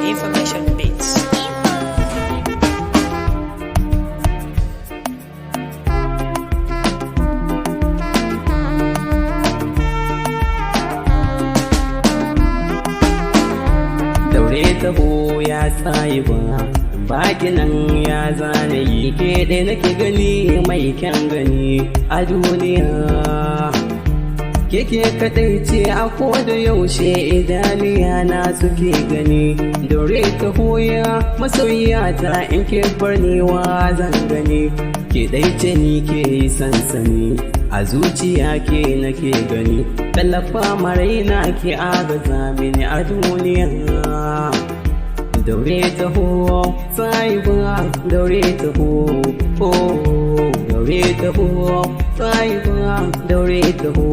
Information Beats. Daure taho ya tsayi baki nan ya zane yi ke ɗaya nake gani mai kyan gani a duniya. Keke kaɗai ce a koda yaushe idaniya na suke gani. Daure taho ya masoyiya ta in ke barnewa zan gani. Ke ɗai ce ni ke yi sansani a zuciya ke nake gani. Tallafa maraina ke agaza mini a duniya. Daure taho sahiba, daure taho, daure taho sahiba, daure taho,